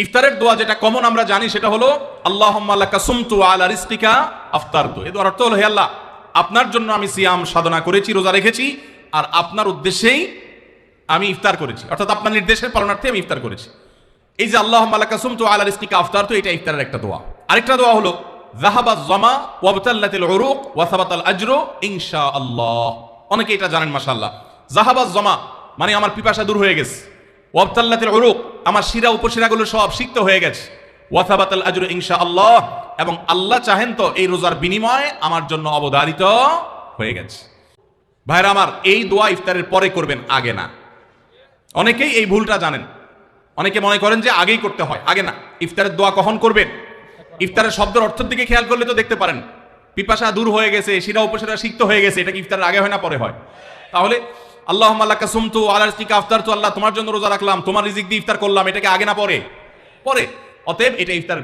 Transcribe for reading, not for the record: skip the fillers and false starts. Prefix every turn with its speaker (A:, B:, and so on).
A: ইফতারের দোয়া যেটা কমন আমরা জানি সেটা হলো আল্লাহুম্মা লাকা সুমতু আলা রিজকিকা আফতারতু। এই দোয়ার অর্থ হলো, হে আল্লাহ, আপনার জন্য আমি সিয়াম সাধনা করেছি, রোজা রেখেছি, আর আপনার উদ্দেশ্যেই আমি ইফতার করেছি, অর্থাৎ আপনার নির্দেশের পালনার্থে আমি ইফতার করেছি। এই যে আল্লাহুম্মা লাকা সুমতু আলা রিজকিকা আফতারতু, এটা ইফতারের একটা দোয়া। আরেকটা দোয়া হলো যাহাবাজ জামা ওয়াবতাল্লাতিল উরুক ওয়া সাবাতাল আজরু ইনশাআল্লাহ। অনেকে এটা জানেন মাশাআল্লাহ। যাহাবাজ জামা মানে আমার পিপাসা দূর হয়ে গেছে, ওয়াবতাল্লাতিল উরুক আমার শিরা উপশিরাগুলো সব সিক্ত হয়ে গেছে, ওয়া সাবাতাল আজরু ইনশাআল্লাহ এবং আল্লাহ চাহেন তো এই রোজার বিনিময় আমার জন্য অবধারিত হয়ে গেছে। ভাইরা আমার, এই দোয়া ইফতারের পরে করবেন, আগে না। অনেকেই এই ভুলটা জানেন, অনেকে মনে করেন যে আগেই করতে হয়, আগে না। ইফতারের দোয়া কখন করবেন? ইফতারের শব্দের অর্থের দিকে খেয়াল করলে তো দেখতে পারেন পিপাসা দূর হয়ে গেছে, শিরা উপশিরা সিক্ত হয়ে গেছে, এটা কি ইফতারের আগে হয় না পরে হয়? তাহলে আল্লাহুম্মা লাকা সুমতু আলা রিজকিকা আফতারতু, আল্লাহ তোমার জন্য রোজা রাখলাম, তোমার রিজিক দিয়ে ইফতার করলাম, এটাকে আগে না পরে? পরে। অতএব এটা ইফতার